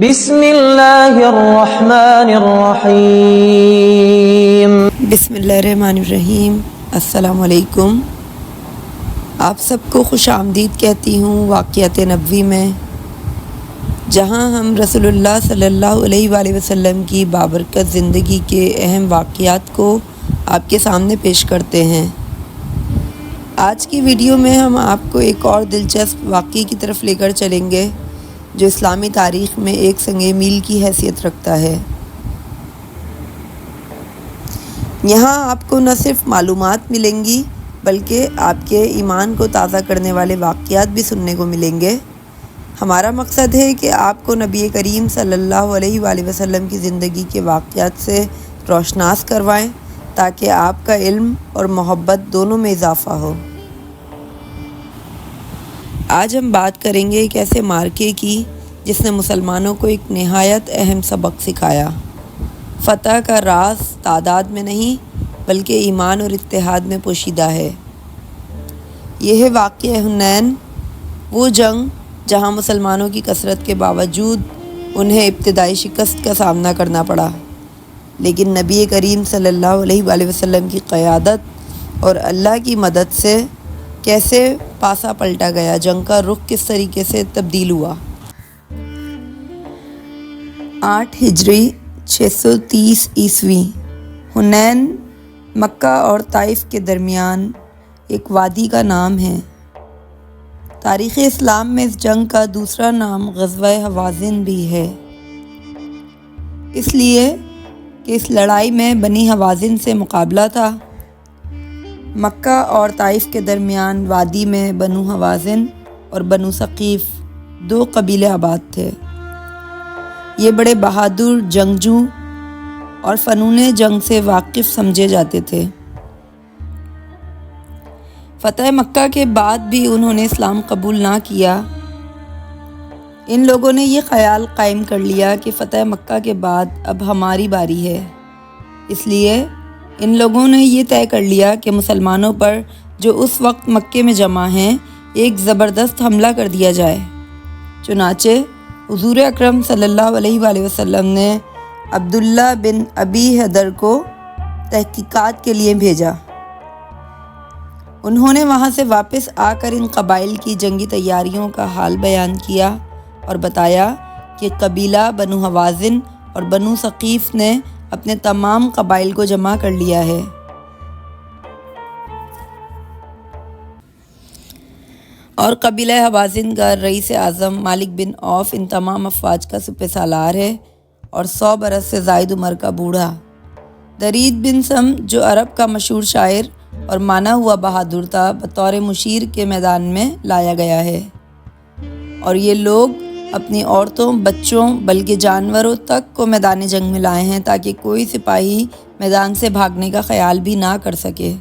بسم اللہ الرحمن الرحیم۔ بسم اللہ الرحمن الرحیم۔ السلام علیکم۔ آپ سب کو خوش آمدید کہتی ہوں واقعات نبوی میں، جہاں ہم رسول اللہ صلی اللہ علیہ وآلہ وسلم کی بابرکت زندگی کے اہم واقعات کو آپ کے سامنے پیش کرتے ہیں۔ آج کی ویڈیو میں ہم آپ کو ایک اور دلچسپ واقعے کی طرف لے کر چلیں گے جو اسلامی تاریخ میں ایک سنگ میل کی حیثیت رکھتا ہے۔ یہاں آپ کو نہ صرف معلومات ملیں گی بلکہ آپ کے ایمان کو تازہ کرنے والے واقعات بھی سننے کو ملیں گے۔ ہمارا مقصد ہے کہ آپ کو نبی کریم صلی اللہ علیہ وآلہ وسلم کی زندگی کے واقعات سے روشناس کروائیں تاکہ آپ کا علم اور محبت دونوں میں اضافہ ہو۔ آج ہم بات کریں گے ایک ایسے معرکے کی جس نے مسلمانوں کو ایک نہایت اہم سبق سکھایا۔ فتح کا راز تعداد میں نہیں بلکہ ایمان اور اتحاد میں پوشیدہ ہے۔ یہ ہے واقعہ حنین، وہ جنگ جہاں مسلمانوں کی کثرت کے باوجود انہیں ابتدائی شکست کا سامنا کرنا پڑا، لیکن نبی کریم صلی اللہ علیہ وآلہ وسلم کی قیادت اور اللہ کی مدد سے کیسے پاسا پلٹا گیا، جنگ کا رخ کس طریقے سے تبدیل ہوا۔ 8 ہجری 630 عیسوی، حنین مکہ اور طائف کے درمیان ایک وادی کا نام ہے۔ تاریخ اسلام میں اس جنگ کا دوسرا نام غزوہ حوازن بھی ہے، اس لیے کہ اس لڑائی میں بنی حوازن سے مقابلہ تھا۔ مکہ اور طائف کے درمیان وادی میں بنو حوازن اور بنو ثقیف 2 قبیلے آباد تھے۔ یہ بڑے بہادر جنگجو اور فنون جنگ سے واقف سمجھے جاتے تھے۔ فتح مکہ کے بعد بھی انہوں نے اسلام قبول نہ کیا۔ ان لوگوں نے یہ خیال قائم کر لیا کہ فتح مکہ کے بعد اب ہماری باری ہے، اس لیے ان لوگوں نے یہ طے کر لیا کہ مسلمانوں پر جو اس وقت مکے میں جمع ہیں ایک زبردست حملہ کر دیا جائے۔ چنانچہ حضور اکرم صلی اللہ علیہ وآلہ وسلم نے عبداللہ بن ابی حدر کو تحقیقات کے لیے بھیجا۔ انہوں نے وہاں سے واپس آ کر ان قبائل کی جنگی تیاریوں کا حال بیان کیا اور بتایا کہ قبیلہ بنو حوازن اور بنو ثقیف نے اپنے تمام قبائل کو جمع کر لیا ہے۔ اور قبیلہ حوازن کا رئیس اعظم مالک بن عوف ان تمام افواج کا سپہ سالار ہے، اور 100 برس سے زائد عمر کا بوڑھا درید بن سم جو عرب کا مشہور شاعر اور مانا ہوا بہادر تھا بطور مشیر کے میدان میں لایا گیا ہے۔ اور یہ لوگ اپنی عورتوں، بچوں بلکہ جانوروں تک کو میدان جنگ میں لائے ہیں تاکہ کوئی سپاہی میدان سے بھاگنے کا خیال بھی نہ کر سکے۔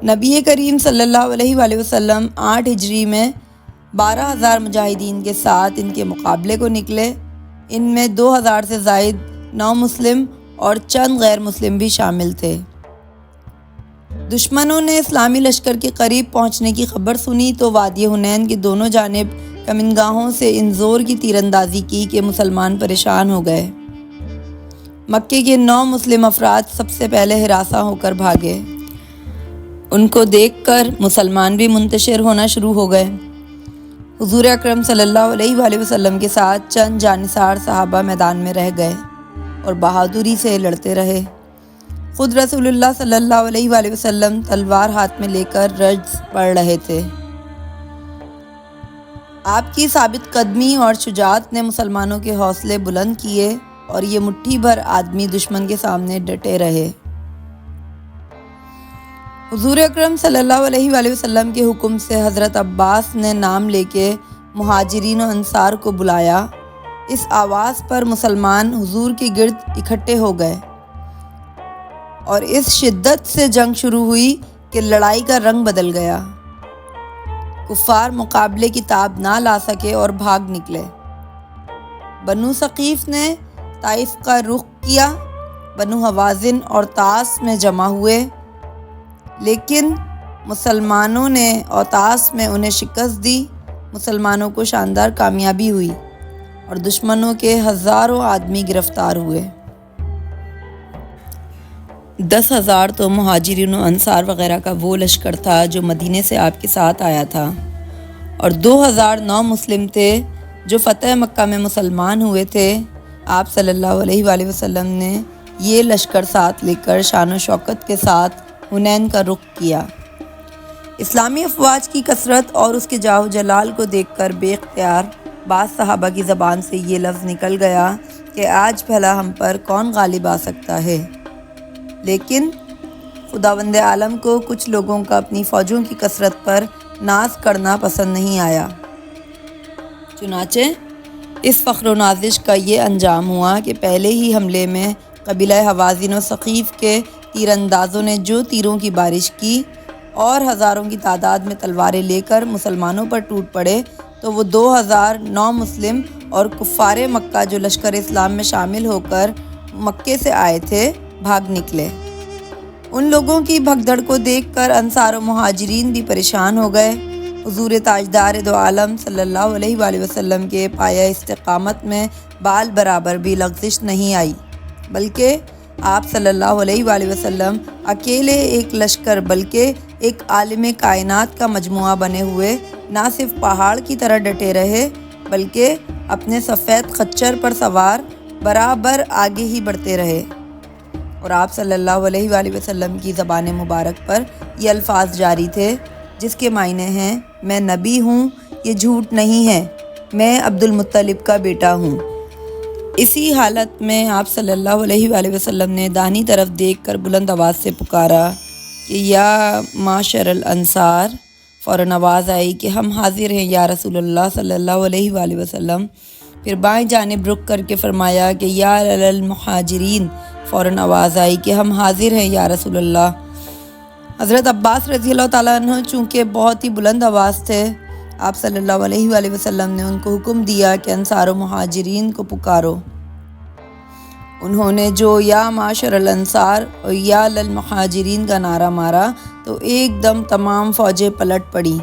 نبی کریم صلی اللہ علیہ وآلہ وسلم 8 ہجری میں 12,000 مجاہدین کے ساتھ ان کے مقابلے کو نکلے۔ ان میں 2,000 سے زائد نو مسلم اور چند غیر مسلم بھی شامل تھے۔ دشمنوں نے اسلامی لشکر کے قریب پہنچنے کی خبر سنی تو وادی حنین کی دونوں جانب کمینگاہوں سے ان زور کی تیر اندازی کی کہ مسلمان پریشان ہو گئے۔ مکے کے 9 مسلم افراد سب سے پہلے ہراساں ہو کر بھاگے۔ ان کو دیکھ کر مسلمان بھی منتشر ہونا شروع ہو گئے۔ حضور اکرم صلی اللہ علیہ وآلہ وسلم کے ساتھ چند جانثار صحابہ میدان میں رہ گئے اور بہادری سے لڑتے رہے۔ خود رسول اللہ صلی اللہ علیہ وآلہ وسلم تلوار ہاتھ میں لے کر رجز پڑھ رہے تھے۔ آپ کی ثابت قدمی اور شجاعت نے مسلمانوں کے حوصلے بلند کیے اور یہ مٹھی بھر آدمی دشمن کے سامنے ڈٹے رہے۔ حضور اکرم صلی اللہ علیہ وآلہ وسلم کے حکم سے حضرت عباس نے نام لے کے مہاجرین و انصار کو بلایا۔ اس آواز پر مسلمان حضور کے گرد اکٹھے ہو گئے اور اس شدت سے جنگ شروع ہوئی کہ لڑائی کا رنگ بدل گیا۔ کفار مقابلے کی تاب نہ لا سکے اور بھاگ نکلے۔ بنو ثقیف نے طائف کا رخ کیا، بنو حوازن اور طاس میں جمع ہوئے، لیکن مسلمانوں نے اوتاس میں انہیں شکست دی۔ مسلمانوں کو شاندار کامیابی ہوئی۔ اور دشمنوں کے ہزاروں آدمی گرفتار ہوئے۔ 10,000 تو مہاجرین و انصار وغیرہ کا وہ لشکر تھا جو مدینے سے آپ کے ساتھ آیا تھا، اور 2,000 نو مسلم تھے جو فتح مکہ میں مسلمان ہوئے تھے۔ آپ صلی اللہ علیہ وآلہ وسلم نے یہ لشکر ساتھ لے کر شان و شوکت کے ساتھ حنین کا رخ کیا۔ اسلامی افواج کی کثرت اور اس کے جاہ و جلال کو دیکھ کر بے اختیار بعض صحابہ کی زبان سے یہ لفظ نکل گیا کہ آج بھلا ہم پر کون غالب آ سکتا ہے۔ لیکن خداوند عالم کو کچھ لوگوں کا اپنی فوجوں کی کثرت پر ناز کرنا پسند نہیں آیا۔ چنانچہ اس فخر و نازش کا یہ انجام ہوا کہ پہلے ہی حملے میں قبیلہ حوازن و ثقیف کے تیر اندازوں نے جو تیروں کی بارش کی اور ہزاروں کی تعداد میں تلواریں لے کر مسلمانوں پر ٹوٹ پڑے، تو وہ 2,000 نو مسلم اور کفار مکہ جو لشکر اسلام میں شامل ہو کر مکے سے آئے تھے بھاگ نکلے۔ ان لوگوں کی بھگدڑ کو دیکھ کر انصار و مہاجرین بھی پریشان ہو گئے۔ حضور تاجدار دو عالم صلی اللہ علیہ وآلہ وسلم کے پایہ استقامت میں بال برابر بھی لغزش نہیں آئی، بلکہ آپ صلی اللہ علیہ وآلہ وسلم اکیلے ایک لشکر بلکہ ایک عالم کائنات کا مجموعہ بنے ہوئے نہ صرف پہاڑ کی طرح ڈٹے رہے بلکہ اپنے سفید خچر پر سوار برابر آگے ہی بڑھتے رہے۔ اور آپ صلی اللہ علیہ وآلہ وسلم کی زبان مبارک پر یہ الفاظ جاری تھے جس کے معنی ہیں: میں نبی ہوں، یہ جھوٹ نہیں ہے، میں عبد المطلب کا بیٹا ہوں۔ اسی حالت میں آپ صلی اللہ علیہ وآلہ وسلم نے داہنی طرف دیکھ کر بلند آواز سے پکارا کہ یا معشر الانصار۔ فوراً آواز آئی کہ ہم حاضر ہیں یا رسول اللہ صلی اللہ علیہ وآلہ وسلم۔ پھر بائیں جانب رخ کر کے فرمایا کہ یا للمہاجرین۔ فوراً آواز آئی کہ ہم حاضر ہیں یا رسول اللہ۔ حضرت عباس رضی اللہ تعالیٰ عنہ چونکہ بہت ہی بلند آواز تھے، آپ صلی اللہ علیہ وآلہ وسلم نے ان کو حکم دیا کہ انصار و مہاجرین کو پکارو۔ انہوں نے جو یا معاشر الانصار اور یا للمہاجرین کا نعرہ مارا تو ایک دم تمام فوجیں پلٹ پڑیں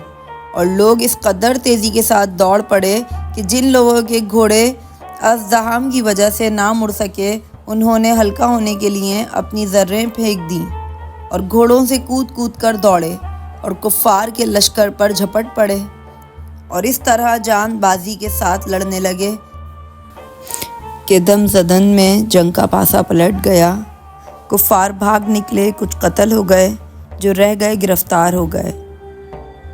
اور لوگ اس قدر تیزی کے ساتھ دوڑ پڑے کہ جن لوگوں کے گھوڑے ازدحام کی وجہ سے نہ مڑ سکے، انہوں نے ہلکا ہونے کے لیے اپنی ذریں پھینک دیں اور گھوڑوں سے کود کود کر دوڑے اور کفار کے لشکر پر جھپٹ پڑے اور اس طرح جان بازی کے ساتھ لڑنے لگے کہ دم زدن میں جنگ کا پاسا پلٹ گیا۔ کفار بھاگ نکلے، کچھ قتل ہو گئے، جو رہ گئے گرفتار ہو گئے۔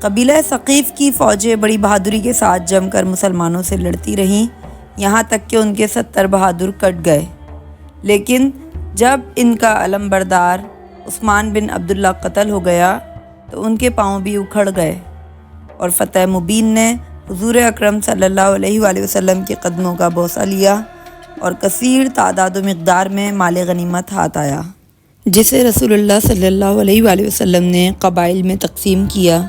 قبیلہ ثقیف کی فوجیں بڑی بہادری کے ساتھ جم کر مسلمانوں سے لڑتی رہیں، یہاں تک کہ ان کے 70 بہادر کٹ گئے۔ لیکن جب ان کا علم بردار عثمان بن عبداللہ قتل ہو گیا تو ان کے پاؤں بھی اکھڑ گئے اور فتح مبین نے حضور اکرم صلی اللہ علیہ وآلہ وسلم کے قدموں کا بوسہ لیا اور کثیر تعداد و مقدار میں مال غنیمت ہاتھ آیا، جسے رسول اللہ صلی اللہ علیہ وآلہ وسلم نے قبائل میں تقسیم کیا،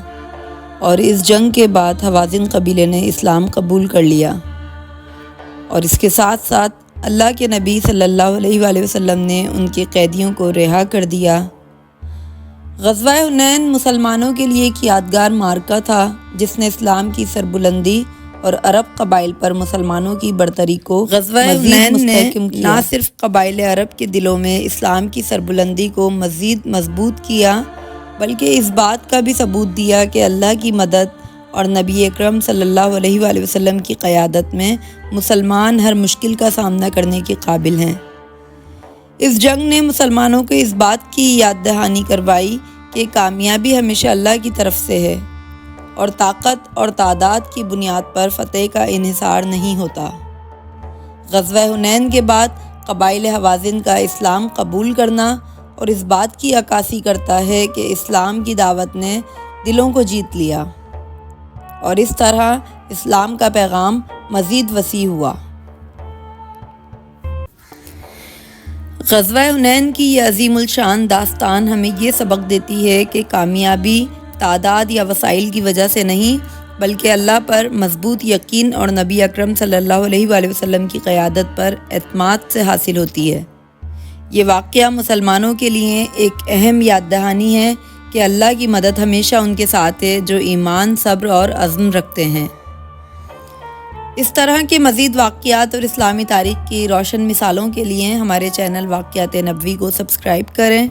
اور اس جنگ کے بعد حوازن قبیلے نے اسلام قبول کر لیا، اور اس کے ساتھ ساتھ اللہ کے نبی صلی اللہ علیہ وآلہ وسلم نے ان کے قیدیوں کو رہا کر دیا۔ غزوہ حنین مسلمانوں کے لیے ایک یادگار معرکہ تھا جس نے اسلام کی سربلندی اور عرب قبائل پر مسلمانوں کی برتری کو مزید مستحکم کیا۔ نہ صرف قبائل عرب کے دلوں میں اسلام کی سربلندی کو مزید مضبوط کیا بلکہ اس بات کا بھی ثبوت دیا کہ اللہ کی مدد اور نبی اکرم صلی اللہ علیہ وآلہ وسلم کی قیادت میں مسلمان ہر مشکل کا سامنا کرنے کے قابل ہیں۔ اس جنگ نے مسلمانوں کو اس بات کی یاد دہانی کروائی کہ کامیابی ہمیشہ اللہ کی طرف سے ہے اور طاقت اور تعداد کی بنیاد پر فتح کا انحصار نہیں ہوتا۔ غزوہ حنین کے بعد قبائل حوازن کا اسلام قبول کرنا اور اس بات کی عکاسی کرتا ہے کہ اسلام کی دعوت نے دلوں کو جیت لیا، اور اس طرح اسلام کا پیغام مزید وسیع ہوا۔ غزوہ حنین کی یہ عظیم الشان داستان ہمیں یہ سبق دیتی ہے کہ کامیابی تعداد یا وسائل کی وجہ سے نہیں بلکہ اللہ پر مضبوط یقین اور نبی اکرم صلی اللہ علیہ وآلہ وسلم کی قیادت پر اعتماد سے حاصل ہوتی ہے۔ یہ واقعہ مسلمانوں کے لیے ایک اہم یاد دہانی ہے کہ اللہ کی مدد ہمیشہ ان کے ساتھ ہے جو ایمان، صبر اور عزم رکھتے ہیں۔ اس طرح کے مزید واقعات اور اسلامی تاریخ کی روشن مثالوں کے لیے ہمارے چینل واقعات نبوی کو سبسکرائب کریں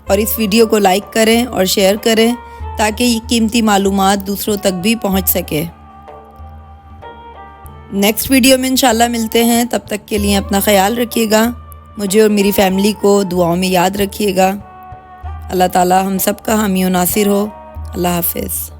اور اس ویڈیو کو لائک کریں اور شیئر کریں تاکہ یہ قیمتی معلومات دوسروں تک بھی پہنچ سکے۔ نیکسٹ ویڈیو میں انشاءاللہ ملتے ہیں، تب تک کے لیے اپنا خیال رکھیے گا، مجھے اور میری فیملی کو دعاؤں میں یاد رکھیے گا۔ اللہ تعالی ہم سب کا حامی و ناصر ہو۔ اللہ حافظ۔